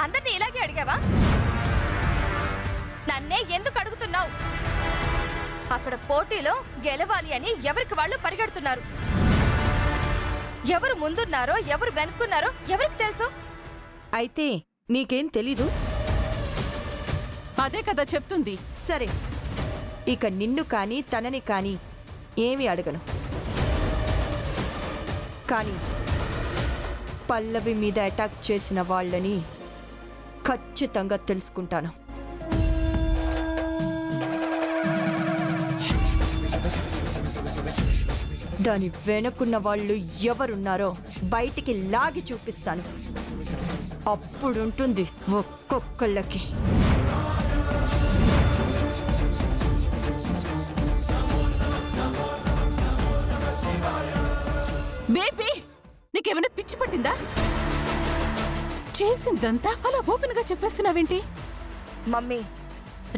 అందరినీ ఇలాగే అడిగావా? నన్నే ఎందుకు అడుగుతున్నావు? అక్కడ పోటీలో గెలవాలి అని ఎవరికి వాళ్ళు పరిగెడుతున్నారు. ఎవరు ముందున్నారో ఎవరు వెనుక్కున్నారో ఎవరికి తెలుసు? అయితే నీకేం తెలీదు? అదే కదా చెప్తుంది. సరే, ఇక నిన్ను కానీ తనని కానీ ఏమీ అడగను. కానీ పల్లవి మీద అటాక్ చేసిన వాళ్ళని ఖచ్చితంగా తెలుసుకుంటాను. దాని వెనుకున్న వాళ్ళు ఎవరున్నారో బయటికి లాగి చూపిస్తాను. అప్పుడుంటుంది ఒక్కొక్కళ్ళకి. బేబీ, నీకేమైనా పిచ్చి పట్టిందా? చేసిందంతా అలా ఓపెన్ గా చెప్పేస్తున్నావేంటి? మమ్మీ,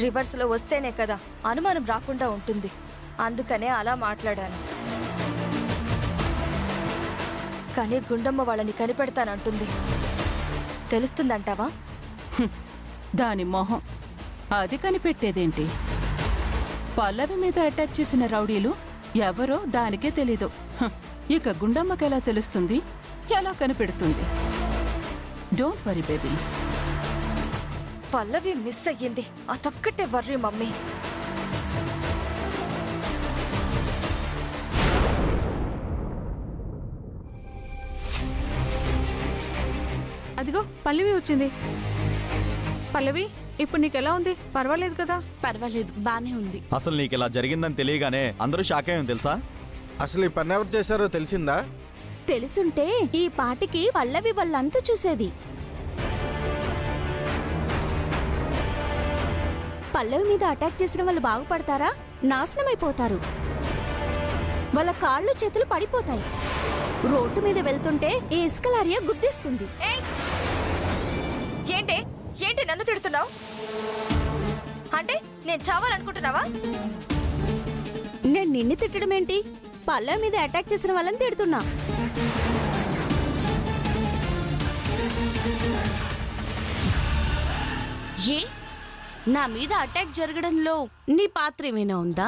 రివర్స్ లో వస్తేనే కదా అనుమానం రాకుండా ఉంటుంది. అందుకనే అలా మాట్లాడాను. కానీ గుండమ్మ వాళ్ళని కనిపెడతానంటుంది. తెలుస్తుందంటావా? దాని మొహం అది కనిపెట్టేదేంటి? పల్లవి మీద అటాక్ చేసిన రౌడీలు ఎవరో దానికే తెలీదు. ఇక గుండమ్మకి ఎలా తెలుస్తుంది? ఎలా కనిపెడుతుంది? Don't worry baby. Pallavi miss అయ్యింది, అదొక్కటే వర్రీ మమ్మీ. అదిగో పల్లవి వచ్చింది. పల్లవి, ఇప్పుడు నీకెలా ఉంది? పర్వాలేదు కదా? పర్వాలేదు, బానే ఉంది. అసలు నీకు ఇలా జరిగిందని తెలియగానే అందరూ షాక్ అయ్యాం తెలుసా? అసలు ఈ పని ఎవరు చేశారో తెలిసిందా? తెలుసుంటే ఈ పాటికి పల్లవి వాళ్ళంతా చూసేది. పల్లవి మీద అటాక్ చేసిన వాళ్ళు బాగుపడతారా? నాశనమైపోతారు. వాళ్ళ కాళ్ళు చేతులు పడిపోతాయి. రోడ్డు మీద వెళ్తుంటే ఈ ఇసుక లారీ గుద్దేస్తుంది. ఏంటి ఏంటి నన్ను తిడుతున్నావు? అంటే నేను చావాలనుకుంటున్నావా? నేను నిన్ను తిట్టడం ఏంటి? పల్లవి మీద అటాక్ చేసిన వాళ్ళని తిడుతున్నా. ఏ, నా మీద అటాక్ జరగడంలో నీ పాత్ర ఏమైనా ఉందా?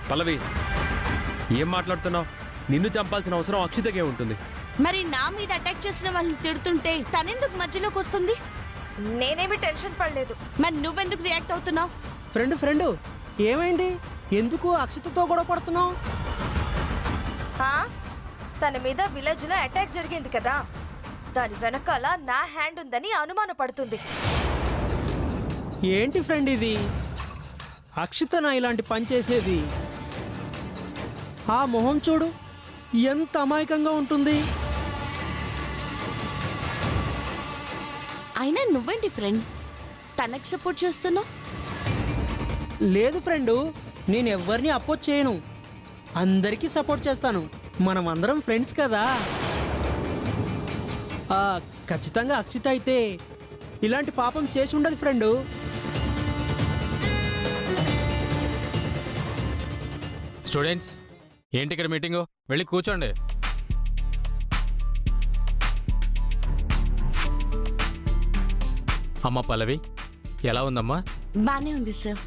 పల్లవి, ఏం మాట్లాడుతున్నావు? నిన్ను చంపాల్సిన అవసరం అక్షితకే ఉంటుంది. మరి నా మీద అటాక్ చేసిన వాళ్ళని తిడుతుంటే తనెందుకు మధ్యలోకి వస్తుంది? నేనేమి టెన్షన్ పడలేదు. మరి నువ్వెందుకు రియాక్ట్ అవుతున్నావు? ఫ్రెండ్ ఏమైంది? ఎందుకు అక్షితతో గొడవ పడుతున్నావు? తన మీద విలేజ్ లో అటాక్ జరిగింది కదా, దాని వెనకాల నా హ్యాండ్ ఉందని అనుమాన పడుతుంది. ఏంటి ఫ్రెండ్ ఇది? అక్షితనా ఇలాంటి పని చేసేది? ఆ మొహం చూడు, ఎంత అమాయకంగా ఉంటుంది. అయినా నువ్వేంటి ఫ్రెండ్ తనకి సపోర్ట్ చేస్తున్నావు? లేదు ఫ్రెండు, నేను ఎవరిని అపోజ్ చేయను, అందరికీ సపోర్ట్ చేస్తాను. మనం అందరం ఫ్రెండ్స్ కదా. ఖచ్చితంగా అక్షిత అయితే ఇలాంటి పాపం చేసి ఉండదు ఫ్రెండు. స్టూడెంట్స్, ఏంటి ఇక్కడ మీటింగు? వెళ్ళి కూర్చోండి. అమ్మా పల్లవి, ఎలా ఉందమ్మా? బానే ఉంది సార్.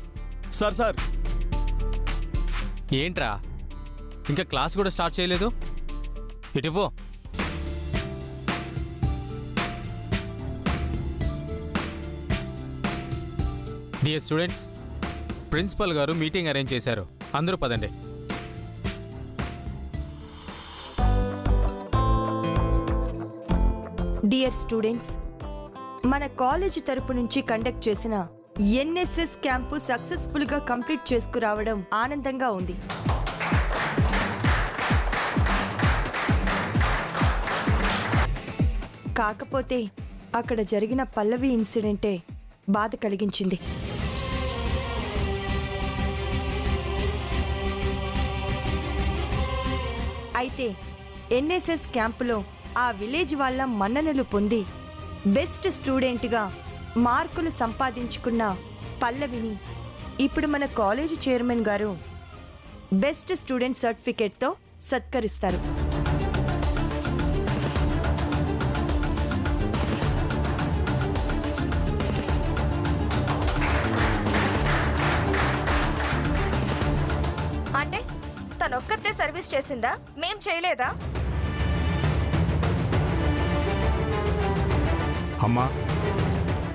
సార్ ఏంట్రా, ఇంకా క్లాస్ కూడా స్టార్ట్ చేయలేదు? ఇటువో. డియర్ స్టూడెంట్స్, ప్రిన్సిపల్ గారు మీటింగ్ అరేంజ్ చేశారు. అందరూ పదండి. డియర్ స్టూడెంట్స్, మన కాలేజీ తరపు నుంచి కండక్ట్ చేసిన ఎన్ఎస్ఎస్ క్యాంపు సక్సెస్ఫుల్ గా కంప్లీట్ చేసుకురావడం ఆనందంగా ఉంది. కాకపోతే అక్కడ జరిగిన పల్లవి ఇన్సిడెంటే బాధ కలిగించింది. అయితే ఎన్ఎస్ఎస్ క్యాంపులో ఆ విలేజ్ వాళ్ళ మన్ననలు పొంది బెస్ట్ స్టూడెంట్గా మార్కులు సంపాదించుకున్న పల్లవిని ఇప్పుడు మన కాలేజీ చైర్మన్ గారు బెస్ట్ స్టూడెంట్ సర్టిఫికేట్తో సత్కరిస్తారు. తనొక్కతే సర్వీస్ చేసిందా? మేం చేయలేదా? అమ్మా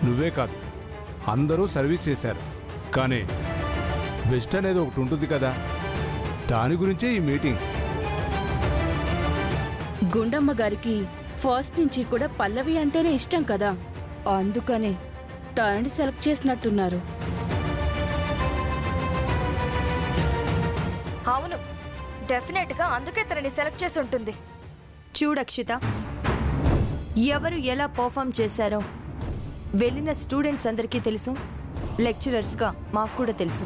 నువ్వే కాదు అందరూ సర్వీస్ చేశారు, కానీ బెస్ట్ అనేది ఒకటి ఉంటుంది కదా, దాని గురించే ఈ మీటింగ్. గుండమ్మ గారికి ఫస్ట్ నుంచి కూడా పల్లవి అంటేనే ఇష్టం కదా, అందుకనే తనని సెలెక్ట్ చేసినట్టున్నారు. అవును, డెఫినెట్ గా అందుకే తనని సెలెక్ట్ చేసి ఉంటుంది. చూడక్షిత, ఎవరు ఎలా పర్ఫామ్ చేశారో వెళ్ళిన స్టూడెంట్స్ అందరికీ తెలుసు, లెక్చరర్స్గా మాకు కూడా తెలుసు.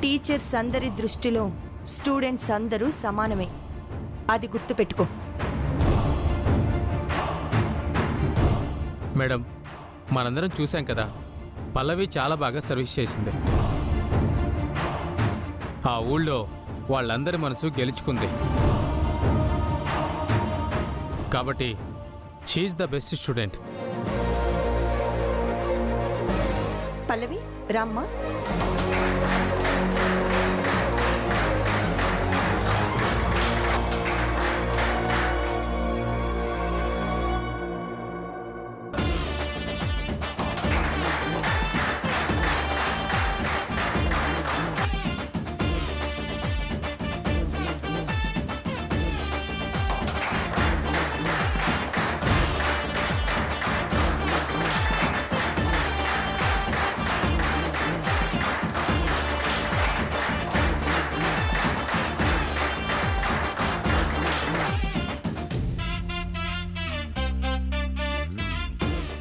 టీచర్స్ అందరి దృష్టిలో స్టూడెంట్స్ అందరూ సమానమే, అది గుర్తుపెట్టుకో. మేడం, మనందరం చూసాం కదా, పల్లవి చాలా బాగా సర్వీస్ చేసింది. ఆ ఊళ్ళో వాళ్ళందరి మనసు గెలుచుకుంది. కాబట్టి షీఈస్ ద బెస్ట్ స్టూడెంట్. పల్లవి, రామ్మా.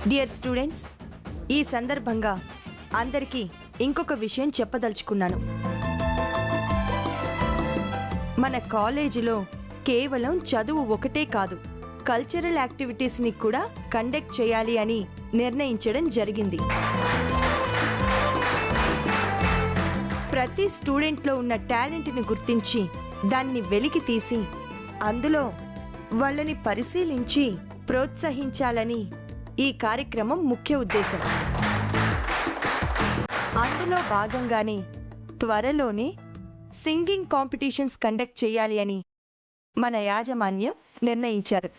డియర్ స్టూడెంట్స్, ఈ సందర్భంగా అందరికీ ఇంకొక విషయం చెప్పదలుచుకున్నాను. మన కాలేజీలో కేవలం చదువు ఒకటే కాదు, కల్చరల్ యాక్టివిటీస్ని కూడా కండక్ట్ చేయాలి అని నిర్ణయించడం జరిగింది. ప్రతి స్టూడెంట్లో ఉన్న టాలెంట్ని గుర్తించి దాన్ని వెలికి తీసి అందులో వాళ్ళని పరిశీలించి ప్రోత్సహించాలని ఈ కార్యక్రమం ముఖ్య ఉద్దేశం. అందులో భాగంగానే త్వరలోనే సింగింగ్ కాంపిటీషన్స్ కండక్ట్ చేయాలి అని మన యాజమాన్యం నిర్ణయించారు.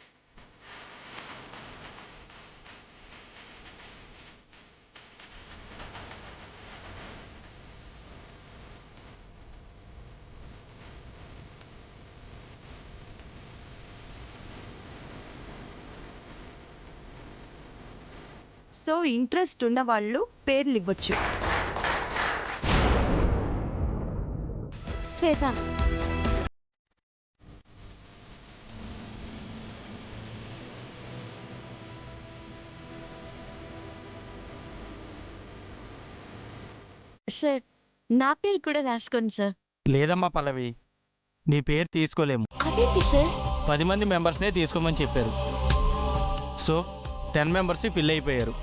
సో ఇంట్రెస్ట్ ఉన్న వాళ్ళు పేర్లు ఇవ్వచ్చు. శ్వేత, సార్ నా పేరు కూడా రాసుకోండి సార్. లేదమ్మా పల్లవి, నీ పేరు తీసుకోలేము. అదేంటి సార్? 10 మంది మెంబర్స్నే తీసుకోమని చెప్పారు. సో 10 మెంబర్స్ ఫిల్ అయిపోయారు.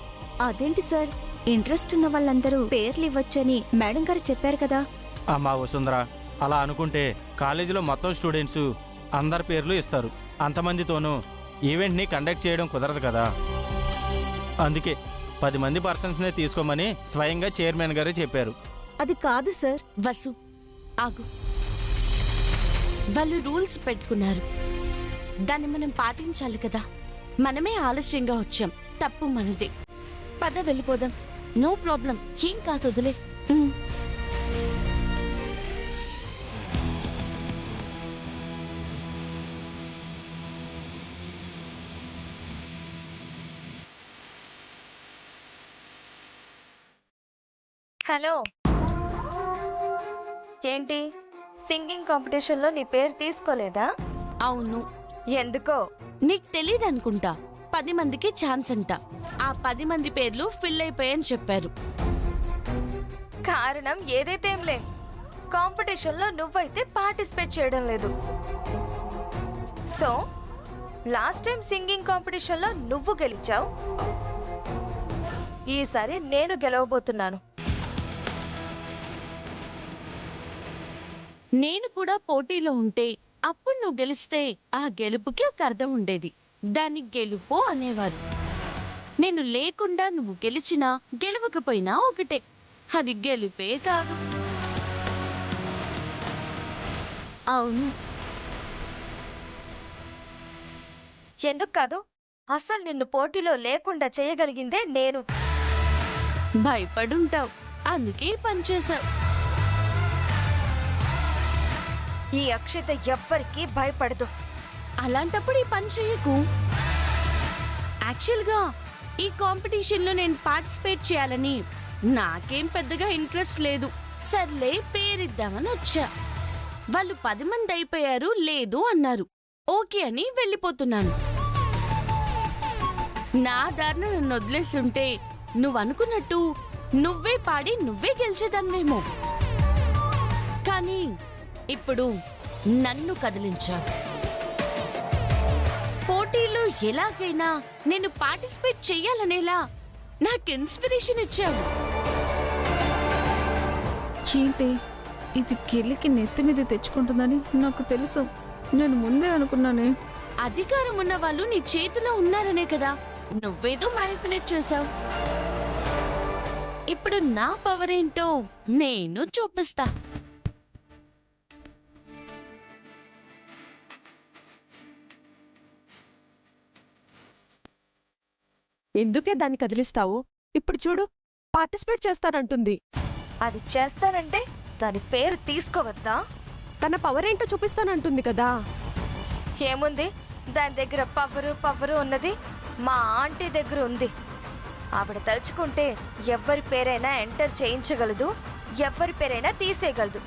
అదేంటి సార్, ఇంట్రెస్ట్ ఉన్న వాళ్ళందరూ పేర్లు ఇవ్వచ్చని మేడం గారు చెప్పారు కదా. అమ్మా వసుంధర, అలా అనుకుంటే కాలేజీలో మొత్తం స్టూడెంట్స్ అందరి పేర్లు ఇస్తారు. అంతమందితోనూ ఈవెంట్ని కండక్ట్ చేయడం కుదరదు కదా. అందుకే 10 మంది పర్సన్స్నే తీసుకోమని స్వయంగా చైర్మన్ గారే చెప్పారు. అది కాదు సార్. వసు, ఆగు. వాళ్ళు రూల్స్ పెట్టుకున్నారు, దాన్ని మనం పాటించాలి కదా. మనమే ఆలస్యంగా వచ్చాం, తప్పు మనదే. పద వెళ్ళిపోదాం. నో ప్రాబ్లం, ఏం కాదు, వదిలే. హలో, ఏంటి సింగింగ్ కాంపిటీషన్లో నీ పేరు తీసుకోలేదా? అవును. ఎందుకో? నీకు తెలియదు అనుకుంటా. 10 మందికి ఛాన్స్ అంట. ఆ 10 మంది పేర్లు ఫిల్ అయిపోయాయని చెప్పారు. కారణం ఏదైతేంలే, కాంపిటీషన్లో నువ్వైతే పార్టిసిపేట్ చేయడం లేదు. సో లాస్ట్ టైం సింగింగ్ కాంపిటీషన్లో నువ్వు గెలిచావు, ఈసారి నేను గెలవబోతున్నాను. నేను కూడా పోటీలో ఉంటే అప్పుడు నువ్వు గెలిస్తే ఆ గెలుపుకి ఒక అర్థం ఉండేది. దాన్ని గెలుపు అనేవారు. నేను లేకుండా నువ్వు గెలిచినా గెలవకపోయినా ఒకటే, అది గెలుపే కాదు. అవును. ఎందుకు కాదు? అసలు నిన్ను పోటీలో లేకుండా చేయగలిగిందే నేను. భయపడుంటావు, అందుకే ఈ పని చేశావు. ఈ అక్షిత ఎవ్వరికీ భయపడదు. అలాంటప్పుడు ఈ పని చేయకు. యాక్చువల్గా ఈ కాంపిటీషన్లో నేను పార్టిసిపేట్ చేయాలని నాకేం పెద్దగా ఇంట్రెస్ట్ లేదు. సర్లే పేరిద్దామని వచ్చా. వాళ్ళు 10 మంది అయిపోయారు, లేదు అన్నారు. ఓకే అని వెళ్ళిపోతున్నాను. నా దారిన నన్ను వదిలేస్తుంటే నువ్వనుకున్నట్టు నువ్వే పాడి నువ్వే గెలిచేదాన్నేమో. కానీ ఇప్పుడు నన్ను కదిలించావు. పోటీలో ఎలాగైనా నేను పార్టిసిపేట్ చెయ్యాలనేలా నాకు ఇన్స్పిరేషన్ ఇచ్చావు. ఏంటి ఇది గిల్లికి నెత్తి మీద తెచ్చుకుంటుందని నాకు తెలుసు. నేను ముందే అనుకున్నానే. అధికారం ఉన్న వాళ్ళు నీ చేతిలో ఉన్నారనే కదా నువ్వేదో మ్యానిపులేట్ చేశావు. ఇప్పుడు నా పవర్ ఏంటో నేను చూపిస్తా. ఎందుకే దాన్ని కదిలిస్తావు? ఇప్పుడు చూడు, పార్టిసిపేట్ చేస్తానంటుంది. అది చేస్తానంటే దాని పేరు తీసుకోవద్దా? తన పవర్ ఏంటో చూపిస్తానంటుంది కదా. ఏముంది దాని దగ్గర? పవరు ఉన్నది మా ఆంటీ దగ్గర ఉంది. ఆవిడ తలుచుకుంటే ఎవ్వరి పేరైనా ఎంటర్ చేయించగలదు, ఎవ్వరి పేరైనా తీసేయగలదు.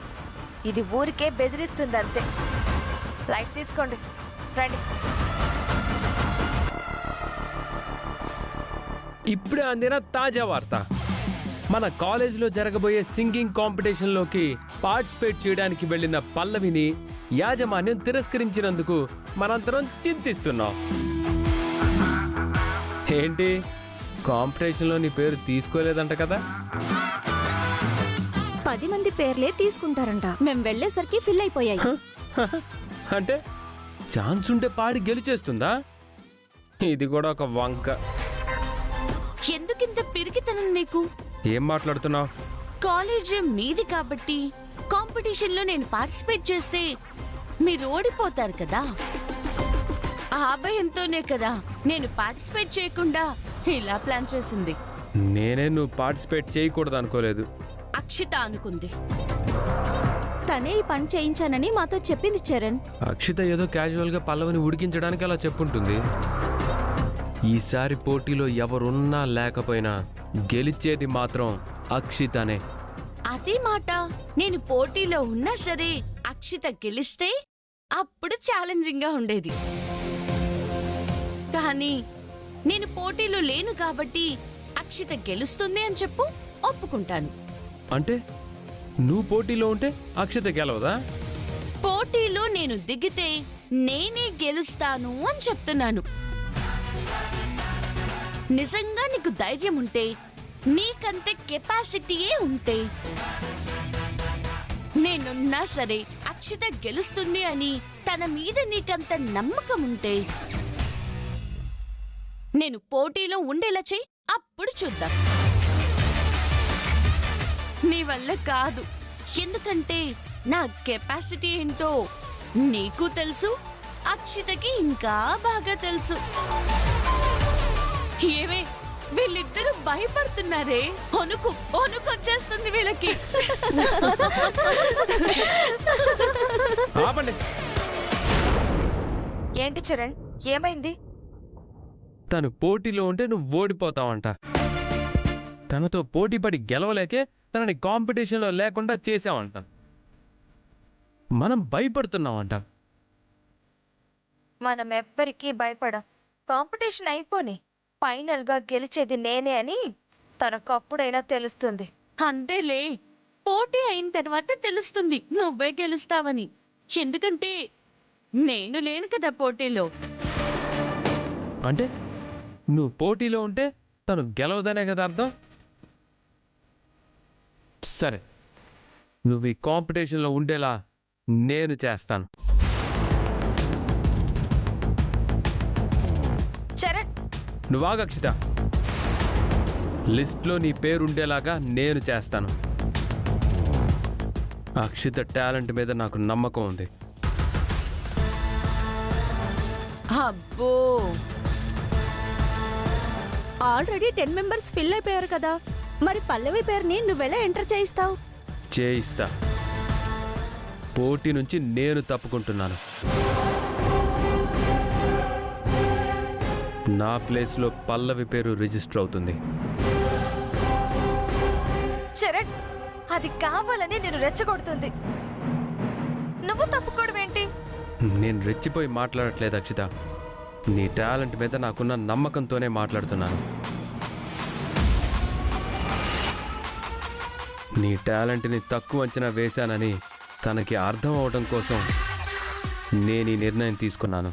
ఇది ఊరికే బెదిరిస్తుంది అంతే. లైట్ తీసుకోండి, రండి. ఇప్పుడే అందిన తాజా వార్త. మన కాలేజీలో జరగబోయే సింగింగ్ కాంపిటీషన్లోకి పార్టిసిపేట్ చేయడానికి వెళ్ళిన పల్లవిని యాజమాన్యం తిరస్కరించినందుకు మనంతరం చింతిస్తున్నాం. ఏంటి, కాంపిటీషన్లో నీ పేరు తీసుకోలేదంట కదా? 10 మంది పేర్లే తీసుకుంటారంట. మేం వెళ్ళేసరికి ఫిల్ అయిపోయాయి. అంటే ఛాన్స్ ఉంటే పాడి గెలిచేస్తుందా? ఇది కూడా ఒక వంక. ఎందుకింత పిరికితనం నీకు? ఏం మాట్లాడుతున్నావు? కాలేజ్ మీది కాబట్టి కాంపిటీషన్లో నేను పార్టిసిపేట్ చేస్తే మీరు ఓడిపోతారు కదా. ఆ భయంతోనే కదా నేను పార్టిసిపేట్ చేయకుండా ఇలా ప్లాన్ చేసింది. నేనే నువ్వు పార్టిసిపేట్ చేయకూడదు అనుకోలేదు. అక్షిత అనుకుంది. తనే ఈ పని చేయించానని మాతో చెప్పింది చరణ్. అక్షిత ఏదో క్యాజువల్గా పల్లవిని ఉడికించడానికి అలా చెప్పుంటుంది. ఈసారి పోటీలో ఎవరున్నా లేకపోయినా గెలిచేది మాత్రం అక్షితనే. అదే మాట నేను పోటీలో ఉన్నా సరే అక్షిత గెలిస్తే అప్పుడు ఛాలెంజింగ్ గా ఉండేది. కానీ నేను పోటీలో లేను కాబట్టి అక్షిత గెలుస్తుంది అని చెప్పు, ఒప్పుకుంటాను. అంటే నువ్వు పోటీలో ఉంటే అక్షిత గెలవదా? పోటీలో నేను దిగితే నేనే గెలుస్తాను అని చెప్తున్నాను. నిజంగా నీకు ధైర్యం ఉంటే, నీకంతే కెపాసిటీయే ఉంటే, నేనున్నా సరే అక్షిత గెలుస్తుంది అని తన మీద నీకంత నమ్మకం ఉంటే నేను పోటీలో ఉండేలా చెయ్యి, అప్పుడు చూద్దాం. నీ వల్ల కాదు, ఎందుకంటే నా కెపాసిటీ ఏంటో నీకు తెలుసు, అక్షితకి ఇంకా బాగా తెలుసు. ఏమే వీళ్ళిద్దరూ భయపడుతున్నారే, వణుకొచ్చేస్తుంది వీళ్ళకి. ఆపండి. ఏంటి చరణ్, ఏమైంది? తను పోటీలో ఉంటే నువ్వు ఓడిపోతావంట. తనతో పోటీ పడి గెలవలేకే తనని కాంపిటీషన్లో లేకుండా చేసావంట. మనం భయపడుతున్నామంట. మనం ఎవ్వరికీ భయపడం. కాంపిటీషన్ అయిపోని ఫైనల్ గా గెలిచేది నేనే అని తనకు అప్పుడైనా తెలుస్తుంది. అంతేలే, పోటీ అయిన తర్వాత తెలుస్తుంది నువ్వే గెలుస్తావని. ఎందుకంటే నేను లేను కదా పోటీలో. అంటే నువ్వు పోటీలో ఉంటే తను గెలవదనే కదా అర్థం? సరే, నువ్వు ఈ కాంపిటీషన్లో ఉండేలా నేను చేస్తాను. చరణ్, నువ్వాగు అక్షిత. లిస్ట్లో నీ పేరుండేలాగా నేను చేస్తాను. అక్షిత టాలెంట్ మీద నాకు నమ్మకం ఉంది. అబ్బో, ఆల్రెడీ 10 మెంబర్స్ ఫిల్ అయిపోయారు కదా, మరి పల్లవి పేరుని నువ్వెలా ఎంటర్ చేయిస్తావు? చేయిస్తా. పోటీ నుంచి నేను తప్పుకుంటున్నాను. నా ప్లేస్లో పల్లవి పేరు రిజిస్టర్ అవుతుంది. చరణ్, అది కావాలని నేను రెచ్చగొడుతుంది. నువ్వు తప్పుకోవడం ఏంటి? నేను రెచ్చిపోయి మాట్లాడట్లేదు అక్షిత. నీ టాలెంట్ మీద నాకున్న నమ్మకంతోనే మాట్లాడుతున్నాను. నీ టాలెంట్ని తక్కువ అంచనా వేశానని తనకి అర్థం అవడం కోసం నేను ఈ నిర్ణయం తీసుకున్నాను.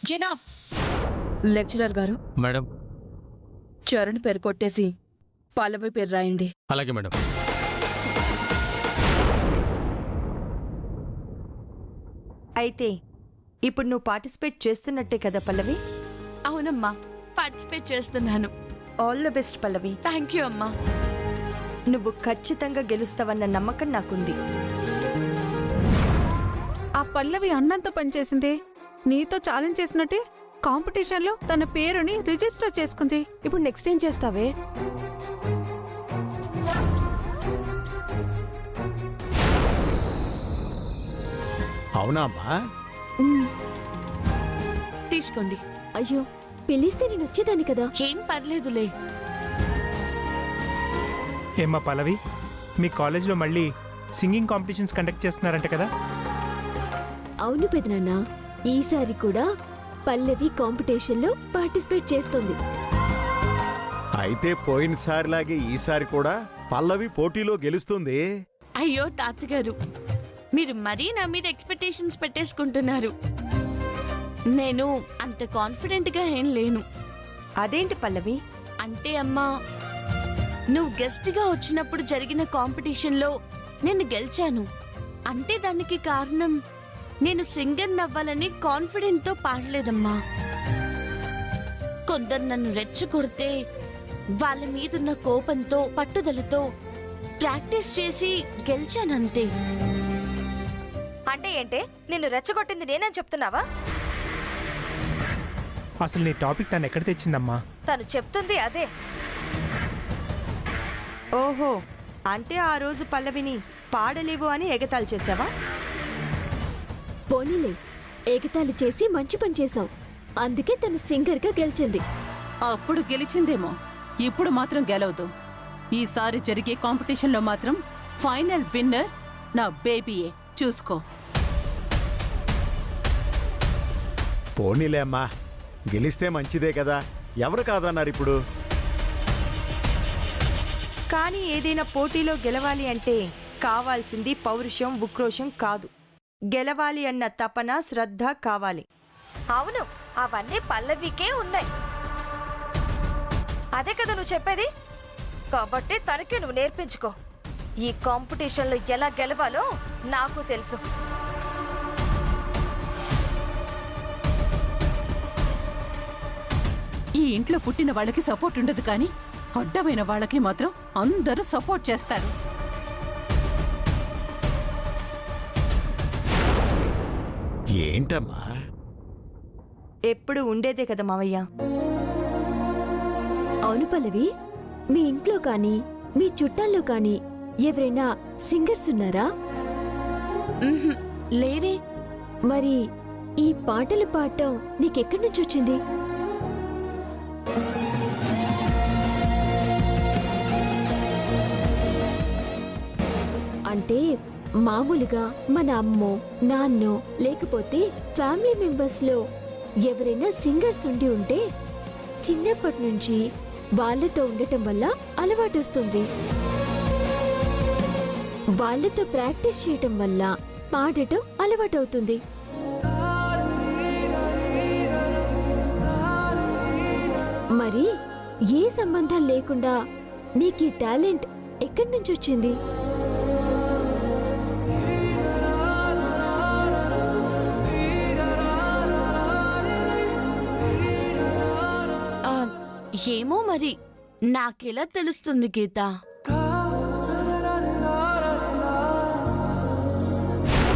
జనా, లెక్చరర్ గారు, మేడం. చరణ్ పేరు కొట్టేసి పల్లవి పేరు రాయండి. అలాగే మేడం. అయితే ఇప్పుడు నువ్వు పార్టిసిపేట్ చేస్తున్నట్టే కదా పల్లవి? అవునమ్మా, పార్టిసిపేట్ చేస్తున్నాను. All the best Pallavi. Thank you అమ్మా. నువ్వు ఖచ్చితంగా గెలుస్తావన్న నమ్మకం నాకుంది. ఆ పల్లవి అన్నంతో పనిచేసింది, నీతో ఛాలెంజ్ చేసినట్టే కాంపిటీషన్లో తన పేరుని రిజిస్టర్ చేసుకుంది. ఇప్పుడు నెక్స్ట్ ఏం చేస్తావే? అవునా అమ్మా? తీసుకోండి. అయ్యో, పిలిస్తే నేను వచ్చేదాన్ని కదా. ఏం పర్లేదులే. ఏమ్మా పల్లవి, మీ కాలేజ్లో మళ్ళీ సింగింగ్ కాంపిటీషన్స్ కండక్ట్ చేస్తున్నారంట కదా? అవును పెదనాన్న, ఈసారి కూడా పల్లవి కాంపిటీషన్లో పార్టిసిపేట్ చేస్తుంది. అయితే పోయినసారిలాగే ఈసారి కూడా పల్లవి పోటీలో గెలుస్తుంది. అయ్యో తాతగారు, మీరు మరీ నా మీద ఎక్స్పెక్టేషన్స్ పెట్టేసుకుంటున్నారు. నేను అంత కాన్ఫిడెంట్గా ఏం లేను. అదేంటి పల్లవి? అంటే అమ్మా, నువ్వు గెస్ట్గా వచ్చినప్పుడు జరిగిన కాంపిటీషన్లో నేను గెలిచాను అంటే దానికి కారణం నేను సింగర్ నవ్వాలని కాన్ఫిడెంట్తో పాడలేదమ్మా. కొందరు నన్ను రెచ్చగొడితే వాళ్ళ మీదున్న కోపంతో, పట్టుదలతో ప్రాక్టీస్ చేసి గెలిచానంతే. అంటే ఏంటే, నిన్ను రెచ్చగొట్టింది నేనని చెప్తున్నావా? అసలు నీ టాపిక్ తను ఎక్కడ తెచ్చిందమ్మా? తను చెప్తుంది అదే. ఓహో, అంటే ఆ రోజు పల్లవిని పాడలేవు అని ఎగతాళి చేసావా? పోనీలే, ఎగతాళి చేసి మంచి పని చేశావు. అందుకే తను సింగర్గా గెలిచింది. అప్పుడు గెలిచిందేమో, ఇప్పుడు మాత్రం గెలవదు. ఈసారి జరిగే కాంపిటీషన్లో మాత్రం ఫైనల్ విన్నర్ నా బేబీయే, చూసుకో. పోనీలే అమ్మా, గెలిస్తే మంచిదే కదా, ఎవరు కాదన్నారు ఇప్పుడు? కానీ ఏదైనా పోటీలో గెలవాలి అంటే కావాల్సింది పౌరుషం, ఉక్రోషం కాదు. గెలవాలి అన్న తపన, శ్రద్ధ కావాలి. అవును, అవన్నీ పల్లవికే ఉన్నాయి. అదే కదా నువ్వు చెప్పేది. కాబట్టి తనకి నువ్వు నేర్పించుకో. ఈ కాంపిటీషన్లో ఎలా గెలవాలో నాకు తెలుసు. ఈ ఇంట్లో పుట్టిన వాళ్ళకి సపోర్ట్ ఉండదు, కానీ అడ్డమైన వాళ్ళకి మాత్రం అందరూ సపోర్ట్ చేస్తారు. ఏంటమ్మా? ఎప్పుడు ఉండేదే కదా మావయ్య. అవును పల్లవి, మీ ఇంట్లో కానీ మీ చుట్టాల్లో కానీ ఎవరైనా సింగర్స్ ఉన్నారా? లేరే. మరి ఈ పాటలు పాడటం నీకెక్కడి నుంచి వచ్చింది? అంటే మామూలుగా మన అమ్మో, నాన్నో లేకపోతే ఫ్యామిలీ మెంబర్స్లో ఎవరైనా సింగర్స్ ఉండి ఉంటే చిన్నప్పటి నుంచి వాళ్ళతో ఉండటం వల్ల అలవాటు వస్తుంది. వాళ్ళతో ప్రాక్టీస్ చేయటం వల్ల పాడటం అలవాటవుతుంది. మరి ఏ సంబంధం లేకుండా నీకు ఈ టాలెంట్ ఎక్కడి నుంచి వచ్చింది? ఏమో మరి నాకెలా తెలుస్తుంది గీత?